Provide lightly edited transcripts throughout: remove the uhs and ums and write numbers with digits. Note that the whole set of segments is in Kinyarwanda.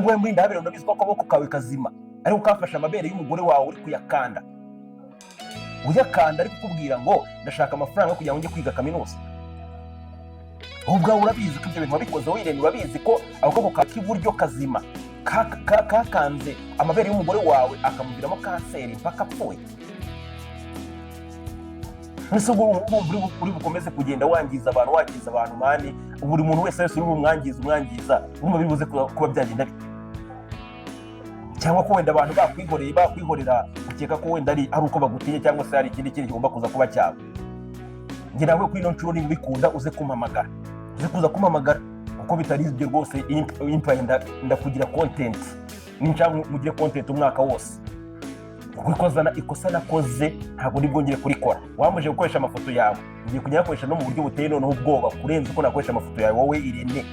Wewe muri ndahabera ndabizi ko akaboko kawe kazima ariko kafasha amabere y'umugore wawe uri kuyakanda, uyakanda ari kukubwira ngo ndashaka amafaranga kugira ngo njye kwiga kaminuza. Ubwo urabizi ko ibyo bintu wabikoze wirene, urabizi ko akaboko ka k'iburyo kazima kakanze amabere y'umugore wawe akamuviramo kanseri mpaka apfuye. Nese uri bukomeze kugenda wangiza abantu mani, buri muntu wese uri umwangiza urumva bibuze kuba byagenda bite? Cyangwa ko wenda abantu bakwihorera ukeka ko wenda ari uko bagutiye cyangwa se hari ikindi kigomba kuza kuba cyabo. Ngira nawe kuri ino nshuro niba ubikunda uze kumpamagara, kuko bitari ibyo rwose. Impa ndakugira content n'inshaka mugire content umwaka wose. Gukozana ikosa nakoze ntabwo nibwo ngiye kurikora. Wamuje gukoresha amafoto yawe, ngiye kujya gukoresha no mu buryo buteye noneho ubwoba kurenza uko nakoresha amafoto yawe wowe Irene.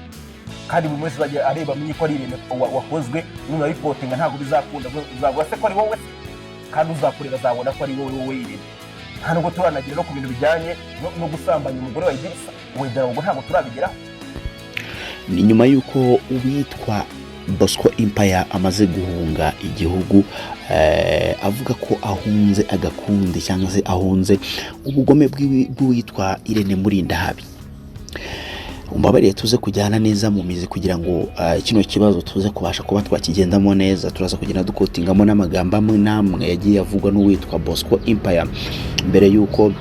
Kandi buri wese azajya areba amenye ko ari Irene wakozwe, nuna reportinga ntabwo bizakunda. Uzavuga se ko ari wowe, kandi uzakureba azabona ko ari wowe Irene. Hano ngo turanagira no ku bintu bijyanye no gusambanya umugore wa Idrissa, wenda ngo ntabwo turabigeraho. Ni nyuma yuko uwitwa Bosco Empire amaze guhunga igihugu, avuga ko ahunze agakundi cyangwa se ahunze ubugome bw'uwitwa Irene Murindahabi. Umbabarire tuze kujyana neza mu mizi kugira ngo kino kibazo tuze kubasha kuba twakigendamo neza. Turaza kugenda dukotingamo n'amagambo amwe namwe yagiye avugwa n'uwitwa Bosco Empire mbere yuko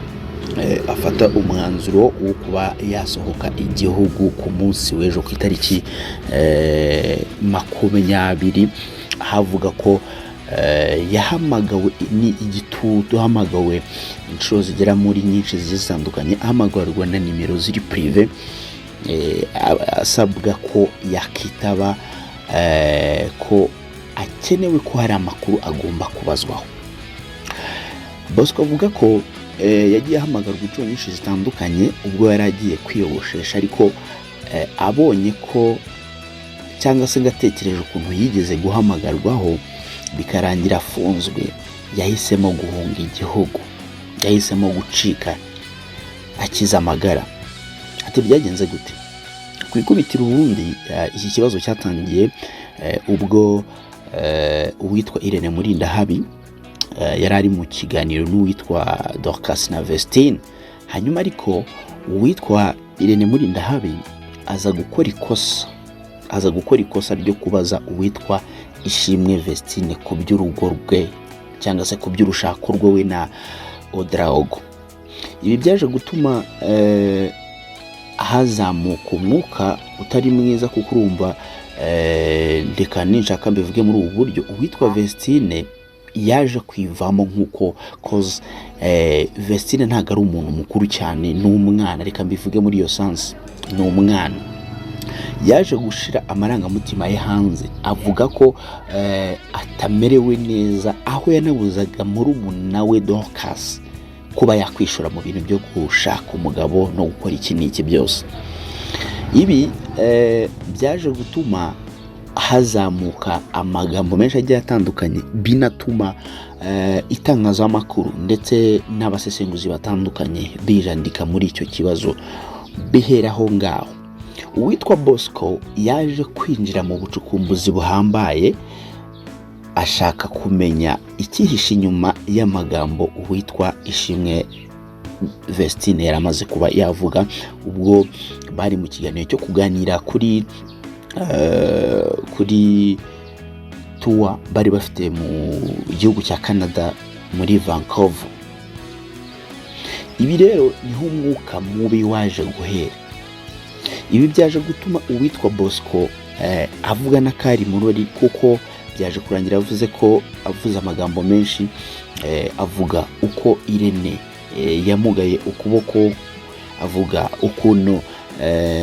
afata umwanzuro wo kuba yasohoka igihugu ku munsi w'ejo ku itariki 20, havuga ko yahamagawe ni igitutu, hamagawe inshuro zigera muri nyinshi zitandukanye, ahamagarwa na nimero ziri prive, asabwa ko yakitaba, ko akenewe ko hari amakuru agomba kubazwaho. Bosco avuga ko yagiye ahamagarwa inshuro nyinshi zitandukanye ubwo yari agiye kwiyoboshesha, ariko abonye ko cyangwa se ngatekereje ukuntu yigeze guhamagarwaho bikarangira afunzwe, yahisemo guhunga igihugu, yahisemo gucika akiza amagara. Ati byagenze gute? Kwikubitira ubundi iki kibazo cyatangiye ubwo uwitwa Irene Murindahabi yari ari mu kiganiro n'uwitwa Dorcas na Vestine. Hanyuma ariko uwitwa Irene Murindahabi aza gukora ikosa ryo kubaza uwitwa Ishimwe Vestine ku by'urugo rwe cyangwa se ku by'urushako rwe we na Odraogo. Ibi byaje gutuma hazamuka umwuka utari mwiza, kuko urumva ndeka ninshaka mbivuge muri ubu buryo, uwitwa Vestine yaje kwivamo nkuko cause Vestine ntago ari umuntu mukuru cyane, n'umwana, reka mbivuge muri iyo sense, n'umwana. Yaje gushira amarangamutima ye hanze, avuga ko atamerewe neza, aho yanabuzaga muri umunawe Dorcas kuba yakwishura mu bintu byo gushaka umugabo no gukora iki n'iki byose. Ibi byaje gutuma hazamuka amagambo menshi agiye atandukanye, binatuma itangazamakuru ndetse n'abasesenguzi batandukanye bijandika muri icyo kibazo. Biheraho ngaho uwitwa Bosco yaje kwinjira mu bucukumbuzi buhambaye, ashaka kumenya ikihishe inyuma y'amagambo uwitwa Ishimwe Vestine yaramaze kuba yavuga ubwo bari mu kiganiro cyo kuganira kuri tour bari bafite mu gihugu cya Canada muri Vancouver. Ibi rero niho umwuka mubi waje guhera. Ibi byaje gutuma uwitwa Bosco avuga na kari murori, kuko byaje kurangira avuze amagambo menshi, avuga uko Irene yamugaye ukuboko, avuga ukuntu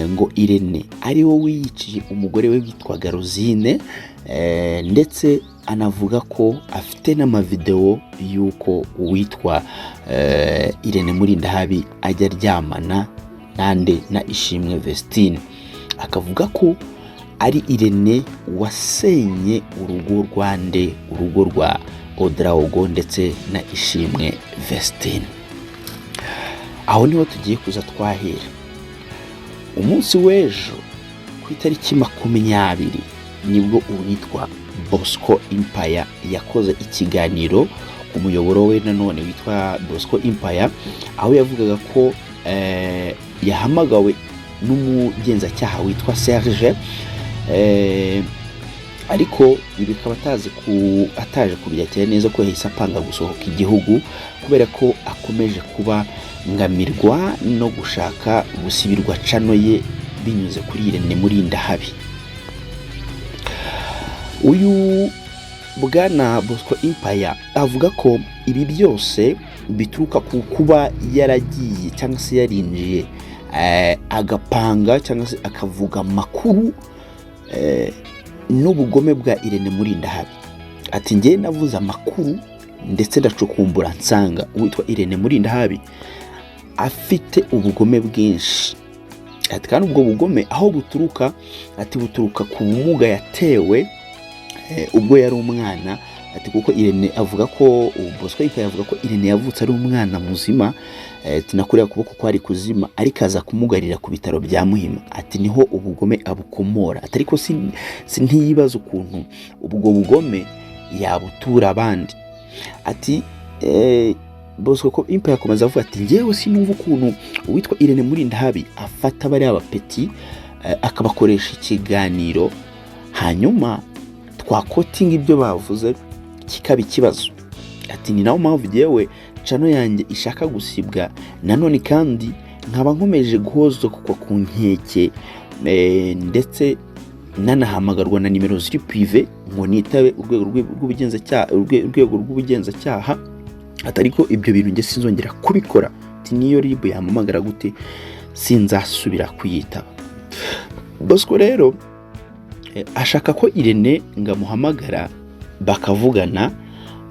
ngo Irene ari wo wiyiciye umugore we witwaga Rosine, ndetse anavuga ko afite n'amavideo yuko uwitwa Irene Murindahabi ajya aryamana na Ishimwe Vestine. Akavuga ko ari Irene wasenye urugo rwa Odraogo ndetse na Ishimwe Vestine. Aho niho tugiye kuza twahera. Umunsi w'ejo ku itariki 20 nibwo uwitwa Bosco Empire yakoze ikiganiro ku muyoboro we nanone witwa Bosco Empire, aho yavugaga ko yahamagawe n'umugenzacyaha witwa Serge, ariko bikaba ataje kubyakira neza ko yahise apanga gusohoka igihugu kubera ko akomeje kuba ngamirwa no gushaka gusibirwa cano ye binyuze kuri Irene Murindahabi. Uyu bwana Bosco Empire avuga ko ibi byose bituruka ku kuba yaragiye cyangwa se yarinjiye agapanga cyangwa se akavuga makuru n'ubugome bwa Irene Murindahabi. Ati ngiye navuze amakuru ndetse ndacukumbura nsanga uwitwa Irene Murindahabi afite ubugome bwinshi. Ati kandi ubwo bugome aho buturuka, ati buturuka ku bumuga yatewe ubwo yari umwana. Ati kuko Irene avuga ko Bosco Empire avuga ko Irene yavutse ari umwana muzima, tinakurira kuboko kwari kuzima ariko aza kumugarira ku bitaro bya Muhima. Ati niho ubugome abukomora. Ati ariko ntiyibaza ukuntu ubwo bugome yabutura abandi. Ati Bosco Empire akomeza avuga ati ngewe sinumva ukuntu uwitwa Irene Murindahabi afata bari abapeti akabakoresha ikiganiro hanyuma twakotinga ibyo bavuze kikaba ikibazo. Ati ni nawo mpamvu ngewe cano yanjye ishaka gusibwa, nanone kandi nkaba nkomeje guhozwa ku nkeke ndetse nanahamagarwa na nimero ziri prive ngo nitabe urwego rw'ubugenzacyaha. Atariko ibyo bintu nge sinzongera kubikora. Ati niyo RIB yamamagara gute sinzasubira kuyitaba. Bosco rero ashaka ko Irene ngamuhamagara bakavugana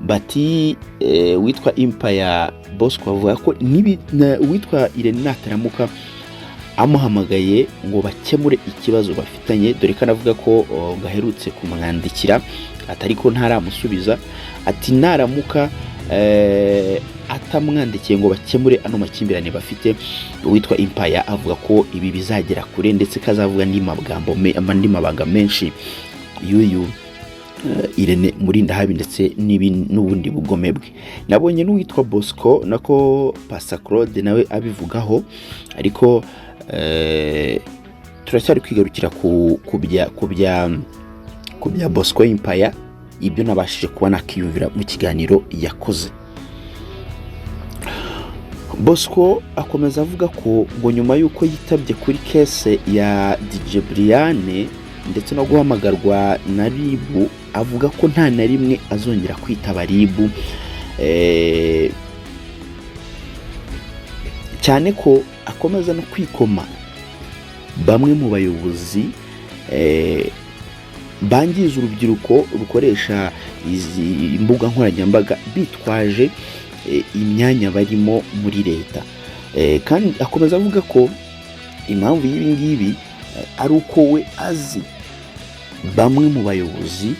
bati witwa Empire Bosco avuga ko witwa Irene nataramuka amuhamagaye ngo bakemure ikibazo bafitanye, dore ko anavuga ko gaherutse kumwandikira atariko ntaramusubiza. Ati naramuka atamwandikiye ngo bakemure ano makimbirane bafite, uwitwa Empire avuga ko ibi bizagera kure ndetse kazavuga andi mabanga menshi y'uyu Irene Murindahabi ndetse n'ubundi bugome bwe. Nabonye n'uwitwa Bosco nako Pastor Claude nawe abivugaho, ariko turacyari kwigarukira ku bya Bosco Empire, ibyo nabashije kuba nakiyumvira mu kiganiro yakoze. Bosco akomeza avuga ko ngo nyuma y'uko yitabye kuri kese ya DJ Brian ndetse no guhamagarwa na RIB, avuga ko nta na rimwe azongera kwitaba RIB, cyane ko akomeza no kwikoma bamwe mu bayobozi bangiza urubyiruko rukoresha izi mbuga nkoranyambaga bitwaje imyanya barimo muri leta. Kandi akomeza avuga ko impamvu y'ibi ngibi ari uko we azi bamwe mu bayobozi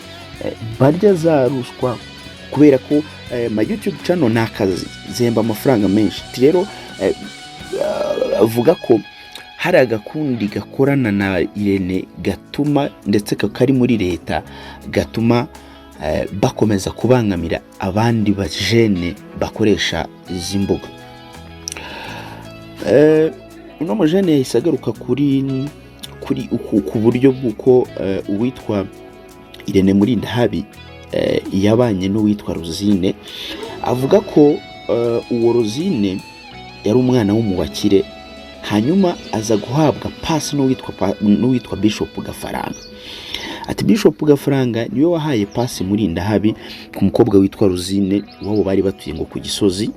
barya za ruswa kubera ko ma YouTube channel nakazi zemba amafaranga menshi. Rero avuga ko hari agakundi gakorana na Irene gatuma ndetse kakari muri leta gatuma bakomeza kubangamira abandi bajene bakoresha izi mbuga. Uno mujene yahise agaruka ku buryo bw'uko uwitwa Irene Murindahabi yabanye n'uwitwa Rosine. Avuga ko uwo Rosine yari umwana w'umubakire, hanyuma aza guhabwa pasi n'uwitwa Bishop Gafaranga. Ati Bishop Gafaranga niwe wahaye pasi Murindahabi ku mukobwa witwa Rosine wabo bari batuye ngo ku Gisozi.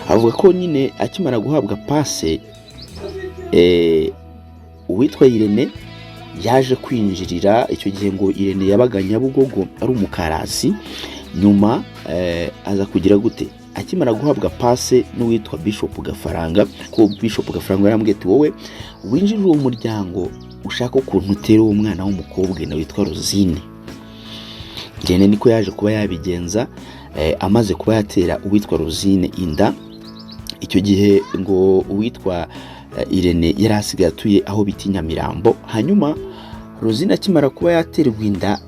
Avuga ko nyine akimara guhabwa pasi uwitwa Irene yaje kwinjirira. Icyo gihe ngo Irene yabaga Nyabugogo ari umukarasi, nyuma aza kugira gute akimara guhabwa pase n'uwitwa Bishop Gafaranga, ko Bishop Gafaranga yarambwiye ati wowe winjira uwo muryango ushaka ukuntu utera uwo mwana w'umukobwa na witwa Rosine. Irene niko yaje kuba yabigenza, amaze kuba yatera uwitwa Rosine inda. Icyo gihe ngo uwitwa Irene yari asigaye atuye aho bita Nyamirambo, hanyuma Rosine akimara kuba yaterwa inda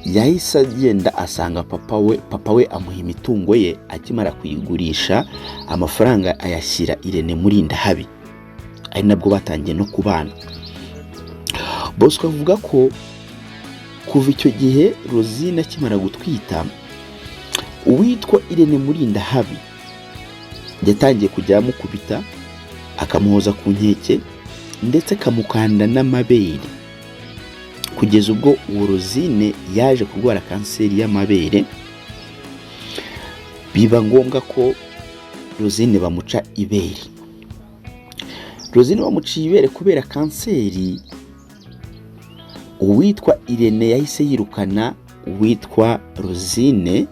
yahise agenda asanga papa we amuha imitungo ye. Akimara kuyigurisha amafaranga ayashyira Irene Murindahabi, ari nabwo batangiye no kubana. Bosco avuga ko kuva icyo gihe Rosine akimara gutwita, uwitwa Irene Murindahabi yatangiye kujya amukubita, akamuhoza ku nkeke ndetse akamukanda n'amabere, kugeza ubwo uwo Rosine yaje kurwara kanseri y'amabere, biba ngombwa ko Rosine bamuca ibere. Rosine bamuciye ibere kubera kanseri. Uwitwa Irene yahise yirukana uwitwa Rosine,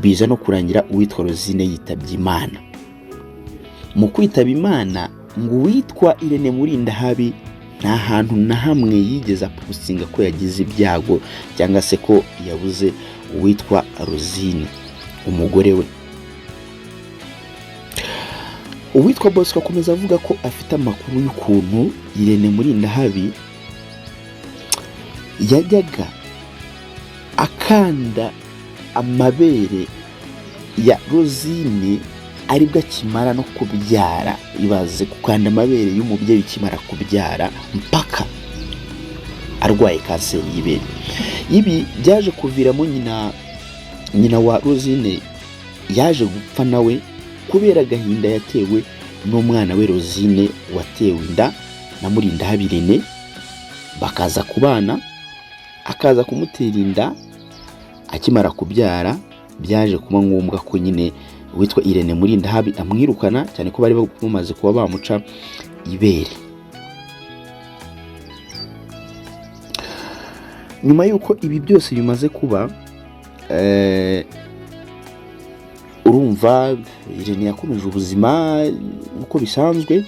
biza no kurangira uwitwa Rosine yitabye Imana. Mu kwitaba Imana ngo uwitwa Irene Murindahabi nta hantu na hamwe yigeze apusinga ko yagize ibyago cyangwa se ko yabuze uwitwa Rosine umugore we. Uwitwa Bosco akomeza avuga ko afite amakuru y'ukuntu Irene Murindahabi yajyaga akanda amabere ya Rosine aribwo akimara no kubyara. Ibaze gukanda amabere y'umubyeyi ukimara kubyara mpaka arwaye kanseri y'ibere. Ibi byaje kuviramo nyina wa Rosine yaje gupfa nawe kubera agahinda yatewe n'umwana we Rosine watewe inda na Murindahabi Irene. Bakaza kubana, akaza kumutera inda. Akimara kubyara byaje kuba ngombwa ko nyine witwa Irene Murindahabi amwirukana, cyane ko bari bamaze kuba bamuca ibere. Nyuma yuko ibi byose bimaze kuba, urumva Irene yakomeje ubuzima uko bisanzwe,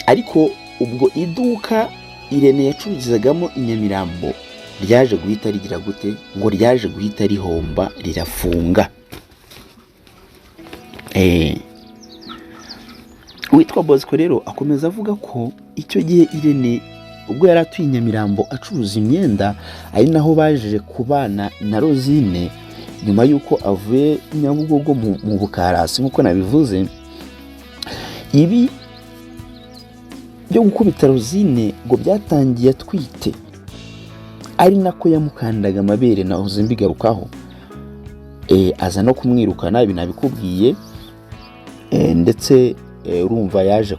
ariko ubwo iduka Irene yacururizagamo i Nyamirambo ryaje guhita rigira gute, ngo ryaje guhita rihomba rirafunga. Uwitwa Bosco rero akomeza avuga ko icyo gihe Irene ubwo yari atuye Nyamirambo acuruza imyenda, ari naho baje kubana na Rosine nyuma yuko avuye Nyabugogo mu Bukarasi nk'uko nabivuze. Ibi byo gukubita Rosine ngo byatangiye atwite, ari nako yamukandaga amabere nahoze mbigarukaho. Aza no kumwirukana, ibi nabikubwiye, ndetse urumva yaje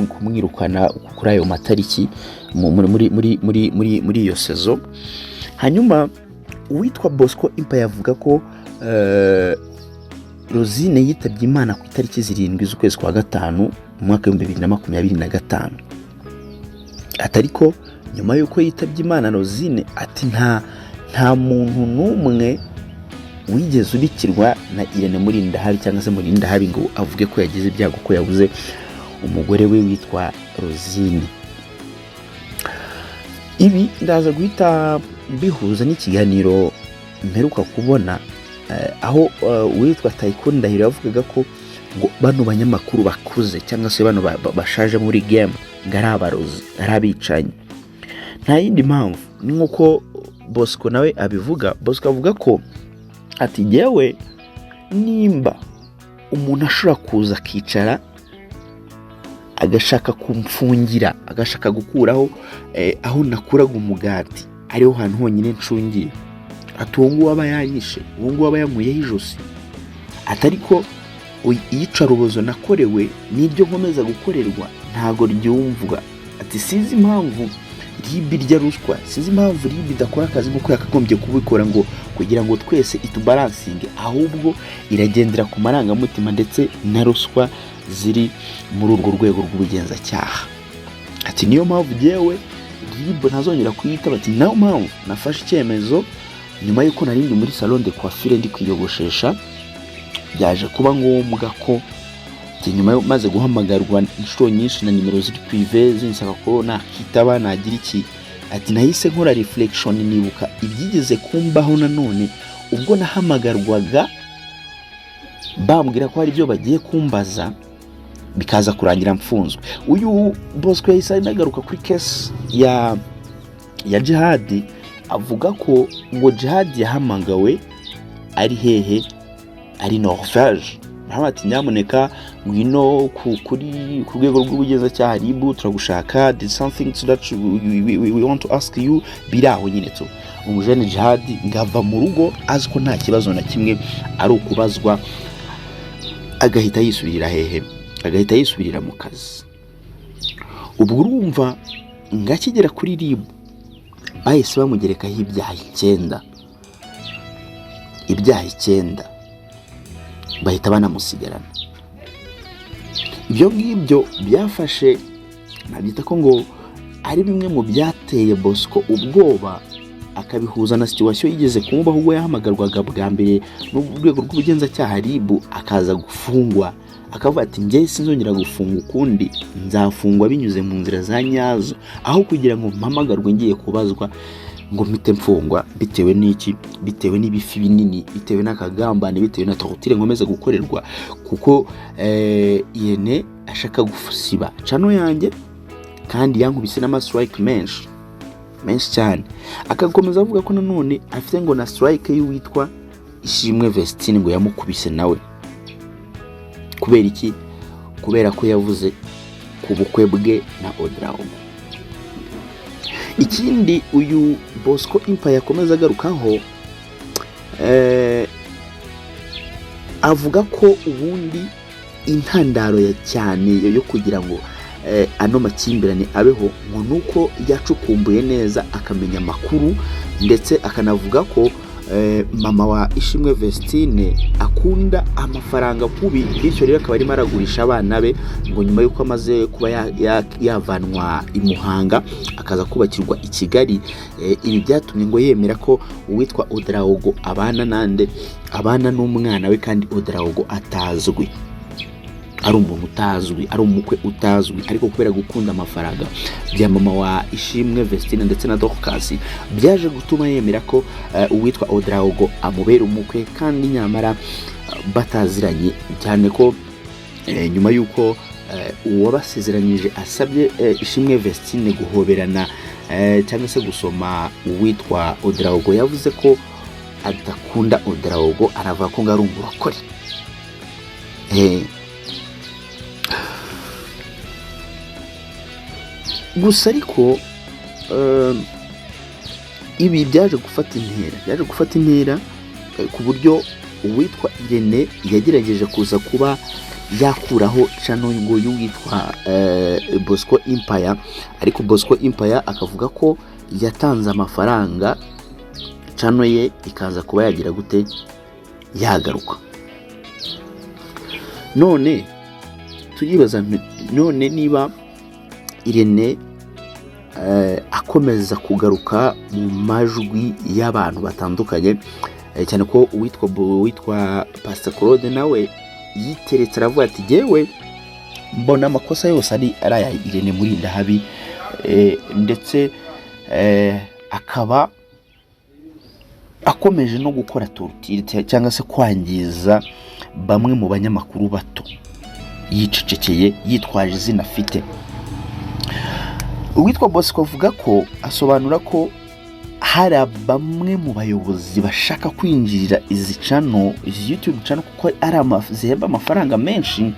kumwirukana kuri ayo matariki muri iyo sezo. Hanyuma uwitwa Bosco Impa yavuga ko Rosine yitabye Imana ku itariki 7 z'ukwezi kwa gatanu mu mwaka wa 2025. Atariko nyuma yuko yitabye Imana Rosine ati nta muntu n'umwe wigeze ubikirwa na Irene Murindahabi cyangwa se Murindahabi ngo avuge ko yagize ibyago ko yabuze umugore we witwa Rosine. Ibi ndaza guhita bihuza n'ikiganiro mperuka kubona, aho witwa Tycoon Ndahiro yavugaga ko ngo bano banyamakuru bakuze cyangwa se bano bashaje muri game ngari abarozi, ari abicanye. Nta yindi mpamvu ni nkuko Bosco nawe abivuga. Bosco avuga ko ati yewe nimba umuntu ashobora kuza akicara agashaka kumfungira, agashaka gukuraho aho nakuraga umugati, ariho hantu honyine ncungiye, ati uwo nguwo aba yanyishe, uwo nguwo aba yamuyeho ijosi. Atariko iyicarubozo nakorewe n'iryo nkomeza gukorerwa ntago ryumvwa. Ati sinzi impamvu RIB irya ruswa, sinzi impamvu RIB idakora akazi nk'uko yakagombye kubikora ngo kugira ngo twese itubalansinge, ahubwo iragendera ku marangamutima ndetse na ruswa ziri muri urwo rwego rw'ubugenzacyaha. Ati niyo mpamvu jewe RIB ntazongera kuyitaba. Ati nayo mpamvu nafashe icyemezo nyuma yuko narindi muri salon de coiffure ndi kwiyogoshesha, byaje kuba ngombwa ko nyuma maze guhamagarwa inshuro nyinshi na nimero ziri prive zinsaba ko nakitaba nagira iki. Ati nahise nkora reflection nibuka ibyigeze kumbaho nanone ubwo nahamagarwaga bambwira ko hari byo bagiye kumbaza bikaza kurangira mfunzwe. Uyu Bosco yahise nagaruka kuri case ya Djihad avuga ko ngo Djihad yahamagawe ari hehe, ari Norvège. Ati nyamuneka ngwino ku rwego rw'ubugenzacyaha RIB turagushaka, there is something that we want to ask you. Biraho nyine to umujene Djihad ngava mu rugo azi ko nta kibazo na kimwe ari ukubazwa, agahita yisubirira hehe, agahita yisubirira mu kazi. Ubwo urumva ngakigera kuri RIB bahise bamugerekaho ibyaha 9 bahita banamusigarana. Ibyo ngibyo byafashe nabyita ko ngo ari bimwe mu byateye Bosco ubwoba, akabihuza na situation yigeze kumubaho ubwo yahamagarwaga bwa mbere n'urwego rw'ubugenzacyaha RIB akaza gufungwa, akavuga ati njye sinzongera gufunga ukundi, nzafungwa binyuze mu nzira za nyazo, aho kugira ngo mpamagarwe ngiye kubazwa ngo mpite mfungwa bitewe n'iki, bitewe n'ibifi binini, bitewe n'akagambane, bitewe na torture nkomeza gukorerwa, kuko Irene ashaka gusiba chano yanjye kandi yankubise n'amastrike menshi cyane. Akakomeza avuga ko nanone afite ngo na strike y'uwitwa Ishimwe Vestine ngo yamukubise nawe. Kubera iki? Kubera ko yavuze ku bukwe bwe na Odraogo. Ikindi uyu Bosco Empire yakomeza agarukaho, avuga ko ubundi intandaro ya cyane yo kugira ngo ano makimbirane abeho ngo nuko yacukumbuye neza akamenya makuru, ndetse akanavuga ko mama wa Ishimwe Vestine akunda amafaranga kubi, bityo rero akaba arimo aragurisha abana be ngo nyuma yuko amaze kuba yavanwa i Muhanga akaza kubakirwa i Kigali. Ibi byatumye ngo yemera ko uwitwa Odraogo abana n'umwana we kandi Odraogo atazwi, ari umuntu utazwi, ari umukwe utazwi, ariko kubera gukunda amafaranga bya mama wa Ishimwe Vestine ndetse na Dorcas byaje gutuma yemera ko uwitwa Odraogo amubera umukwe, kandi nyamara bataziranye cyane ko nyuma yuko uwo basezeranyije asabye Ishimwe Vestine guhoberana cyangwa se gusoma uwitwa Odraogo, yavuze ko adakunda Odraogo, aravuga ko ngari umurokore. Gusa ariko ibi byaje gufata intera ku buryo uwitwa Irene yagerageje kuza kuba yakuraho channel ngo y'uwitwa Bosco Empire, ariko Bosco Empire akavuga ko yatanze amafaranga channel ye ikaza kuba yagira gute, yagaruka. None turibaza none niba Irene akomeza kugaruka mu majwi y'abantu batandukanye, cyane ko uwitwa Pastor Claude nawe yiteretse aravuga ati jewe mbona amakosa yose ari aya Irene Murindahabi, ndetse akaba akomeje no gukora torture cyangwa se kwangiza bamwe mu banyamakuru bato, yicecekeye yitwaje izina afite. Uwitwa Bosco avuga ko asobanura ko hari bamwe mu bayobozi bashaka kwinjirira izi channel, izi YouTube channel, kuko ari zihemba amafaranga menshi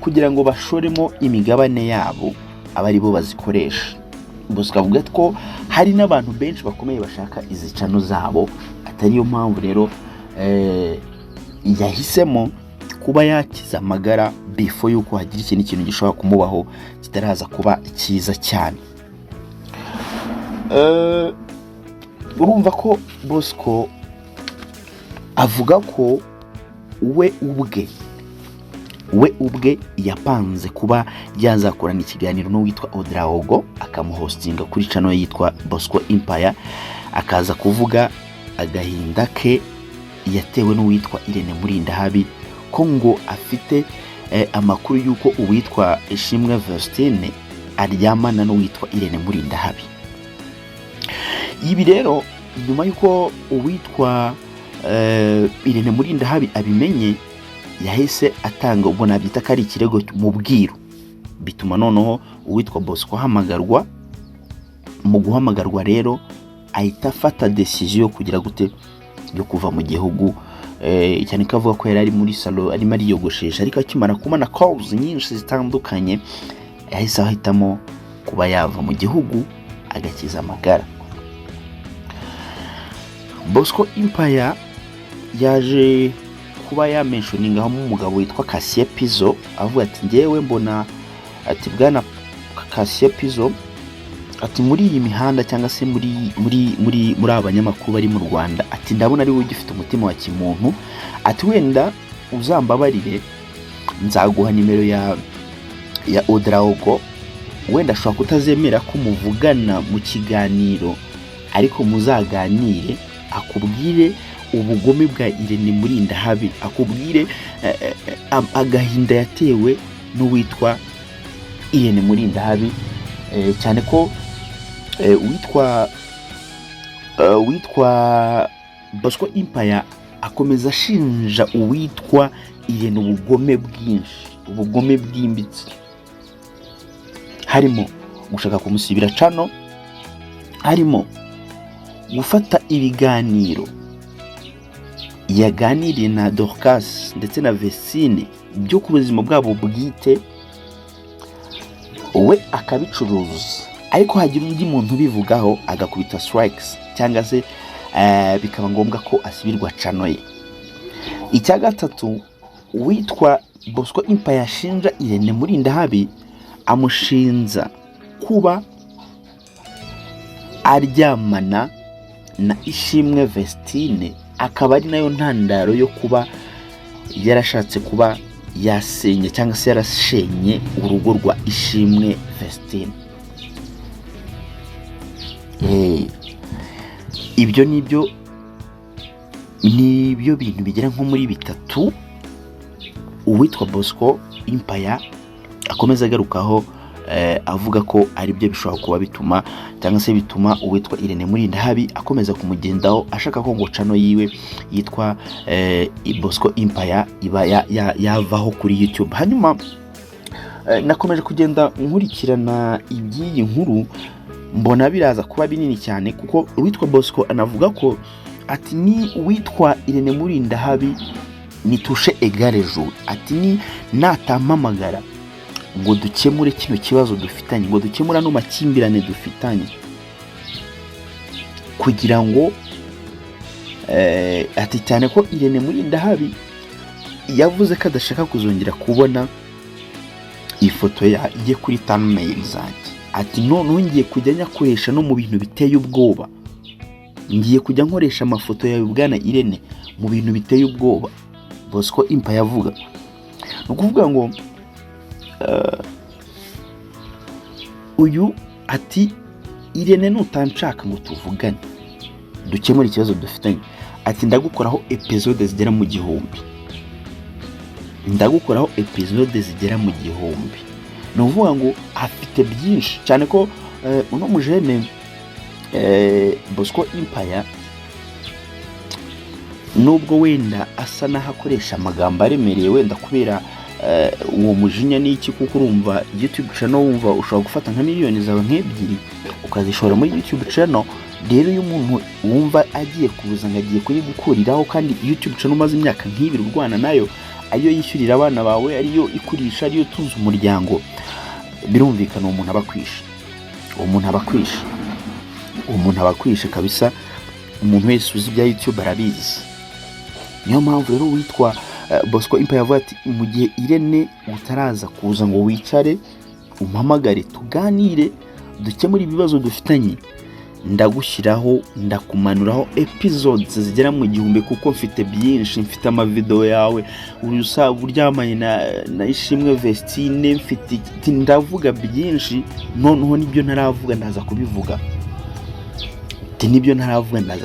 kugira ngo bashoremo imigabane yabo abari bo bazikoresha. Bosco avuga ko hari n'abantu benshi bakomeye bashaka izi channel zabo, atari yo mpamvu rero yahisemo kuba yakiza amagara before yuko hagira ikintu gishobora kumubaho kitaraza kuba cyiza cyane. Urumva ko Bosco avuga ko we ubwe yapanze kuba yazakorana ikiganiro n'uwitwa Odraogo akamuhostinga kuri channel yitwa Bosco Empire, akaza kuvuga agahinda ke yatewe n'uwitwa Irene Murindahabi, ko ngo afite amakuru yuko uwitwa Ishimwe Vestine aryamana n'uwitwa Irene Murindahabi. Ibi rero nyuma yuko uwitwa Irene Murindahabi abimenye, yahise atanga ubwo nabyita ko ari ikirego mu bwiru, bituma noneho uwitwa Bosco hamagarwa mu guhamagarwa rero ahita afata decision yo kugira gute yo kuva mu gihugu, cyane ko avuga ko yari ari muri salo arimo ariyogoshesha, ariko akimara kubona calls nyinshi zitandukanye yahise ahitamo kuba yava mu gihugu agakiza amagara. Bosco Empire yaje kuba yamentioningaho umugabo witwa Cassien Pizzo, avuga ati ngewe mbona ati bwana Cassien Pizzo ati muri iyi mihanda cyangwa se muri abanyamakuru bari mu Rwanda, ati ndabona ari wowe ugifite umutima wa kimuntu, ati wenda uzambabarire nzaguha nimero ya Odraogo, wenda ashobora kutazemera ko muvugana mu kiganiro, ariko muzaganire akubwire ubugome bwa Irene Murindahabi, akubwire agahinda yatewe n'uwitwa Irene Murindahabi, cyane ko witwa Bosco Empire akomeza ashinja uwitwa Irene ubugome bwinshi, ubugome bwimbitse, harimo gushaka kumusibira cano, harimo gufata ibiganiro yaganiriye na Dorcas ndetse na Vestine byo ku buzima bwabo bwite we akabicuruza, ariko hagira undi muntu ubivugaho agakubita strikes cyangwa se bikaba ngombwa ko asibirwa cano ye. Icya gatatu, witwa Bosco Empire yashinja Irene Murindahabi, amushinza kuba aryamana na Ishimwe Vestine, akaba ari nayo ntandaro yo kuba yarashatse kuba yasenye cyangwa se yarashenye urugo rwa Ishimwe Vestine. Ibyo nibyo bintu bigera nko muri bitatu uwitwa Bosco Empire akomeza agarukaho, avuga ko ari byo bishobora kuba bituma cyangwa se bituma uwitwa Irene Murindahabi akomeza kumugendaho, ashaka ko ngo cano yiwe yitwa Bosco Empire iba yavaho kuri YouTube. Hanyuma nakomeje kugenda nkurikirana iby'iyi nkuru, mbona biraza kuba binini cyane, kuko uwitwa Bosco anavuga ko ati ni uwitwa Irene Murindahabi nitushe egare jour, ati ni natampamagara ngo dukemure kino kibazo dufitanye, ngo dukemura no makimbirane dufitanye, kugira ngo ati cyane ko Irene Murindahabi yavuze ko adashaka kuzongera kubona ifoto ye kuri thumbnail zanjye, ati noneho ngiye kujya nyakoresha no mu bintu biteye ubwoba, ngiye kujya nkoresha amafoto yawe bwana Irene mu bintu biteye ubwoba. Bosco Empire yavuga ukuvuga ngo uyu ati Irene nutanshaka ngo tuvugane dukemure ikibazo dufitanye, ati ndagukoraho episode zigera mu 1000, ndagukoraho episode zigera mu 1000. No vuga ngo afite byinshi cyane ko uno mujene Bosco Empire nubwo wenda asa nahakoresha amagambo aremereye wenda kubera uwo mujinya n'iki, kuko urumva YouTube channel wumva ushobora gufata nka miliyoni zawe nk'ebyiri ukazishora muri YouTube channel. Rero uyu muntu wumva agiye kubuza ngagiye kuyigukuriraho, kandi YouTube channel umaze imyaka nk'ibiri urwana nayo, ariyo yishyurira abana bawe, ariyo ikurisha, ariyo tuza umuryango, birumvikana umuntu abakwisha, umuntu abakwisha kabisa. Umuntu wese uzi bya YouTube arabizi. Niyo mpamvu rero witwa Bosco Empire yavuga ati mu gihe Irene utaraza kuza ngo wicare umpamagare tuganire dukemure ibibazo dufitanye, ndagushyiraho ndakumanuraho episodes zigera mu 1000, kuko mfite byinshi, mfite amavideo yawe uryamanye na Ishimwe Vestine, mfite ndavuga byinshi, noneho nibyo ntaravuga ndaza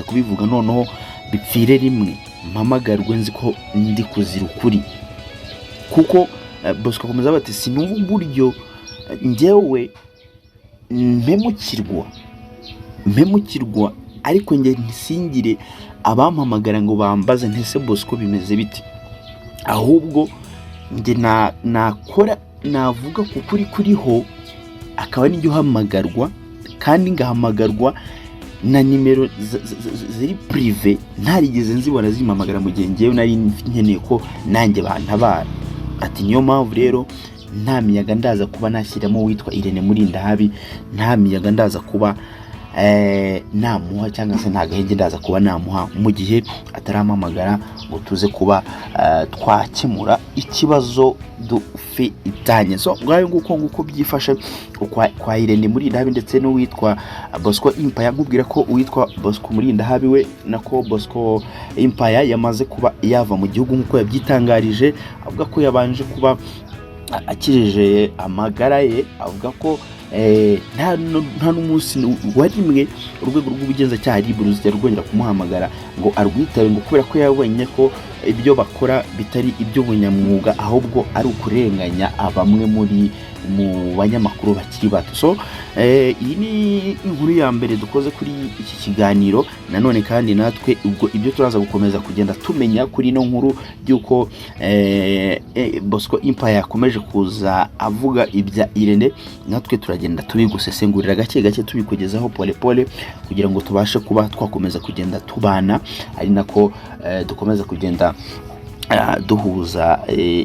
kubivuga, noneho bipfire rimwe, mpamagarwe nzi ko ndi kuzira ukuri. Kuko Bosco akomeza bati sinumva uburyo njyewe mpemukirwa ariko nge ntisingire abampamagara ngo bambaze ntese Bosco bimeze biti, ahubwo nge nakora navuga kukuri kuriho, akaba n'ijyo hamagarwa kandi ngahamagarwa na nimero ziri prive ntarigeze nzibona zimpamagara mu gihe ngewe nari nkeneye ko nanjye bantabara. Ati niyo mpamvu rero nta miyaga ndaza kuba nashyiramo witwa Irene Murindahabi, nta miyaga ndaza kuba namuha cyangwa se nta gahenge ndaza kuba namuha mu gihe atarampamagara ngo tuze kuba twakemura ikibazo dufitanye. So ngayo nguko byifashe kwa Irene Murindahabi ndetse no witwa Bosco Empire. Nkubwira ko uwitwa Bosco Murindahabi we nako Bosco Empire yamaze kuba yava mu gihugu nk'uko yabyitangarije, avuga ko yabanje kuba akirije amagara ye, avuga ko nta n'umunsi wa rimwe urwego rw'ubugenzacyaha RIB ruzajya rwongera kumuhamagara ngo arwitabe, ngo kubera ko yabonye ko ibyo bakora bitari iby'ubunyamwuga ahubwo ari ukurenganya bamwe mu banyamakuru bakiri bato. So iyi ni inkuru ya mbere dukoze kuri iki kiganiro. Nanone kandi natwe ubwo ibyo turaza gukomeza kugenda tumenya kuri ino nkuru y'uko Bosco Empire yakomeje kuza avuga ibya Irene, natwe turagenda tubigusesengurira gake gake tubikugezaho pole pole kugira ngo tubashe kuba twakomeza kugenda tubana, ari nako dukomeza kugenda duhuza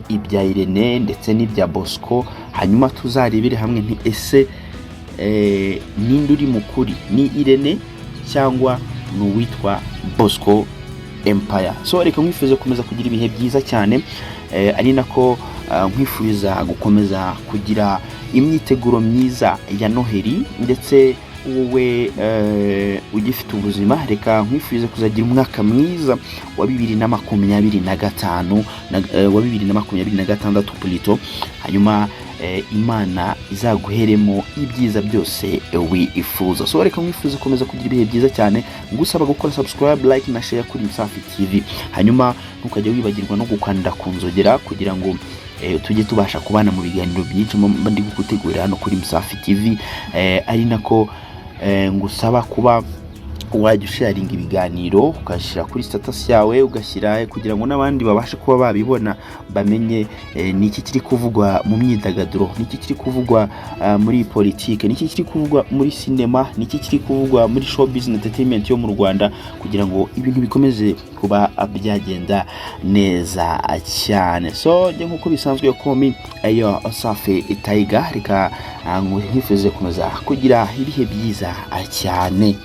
ibya Irene ndetse n'ibya Bosco, hanyuma tuzarebere hamwe nti ese ninde uri mukuri, ni Irene cyangwa n'uwitwa Bosco Empire. So reka nkwifuze gukomeza kugira ibihe byiza cyane, ari nako nkwifuza gukomeza kugira imyiteguro myiza ya Noheli, ndetse wowe ugifite ubuzima reka nkwifuze kuzagira umwaka mwiza wa 2025 wa 2026 plutôt, hanyuma Imana izaguheremo ibyiza byose wifuza. So reka nkwifuze komeza kugira ibihe byiza cyane, ngusaba gukora subscribe, like na share kuri Msafi TV, hanyuma ntukajya wibagirwa no gukanda ku nzogera kugira ngo tujye tubasha kubana mu biganiro byinshi ndi gutegurira hano kuri Msafi TV. Ari nako ngusaba kuba wajya sharinga ibiganiro ugashyira kuri status yawe, ugashyira kugira ngo n'abandi babashe kuba babibona, bamenye niki kiri kuvugwa mu myidagaduro, niki kiri kuvugwa muri politike, niki kiri kuvugwa muri cinema, niki kiri kuvugwa muri show business entertainment yo mu Rwanda, kugira ngo ibintu bikomeze kuba byagenda neza cyane. So nje nkuko bisanzwe komi ayo Safi Tiger, reka nkwifuze kumeza kugira ibihe byiza cyane.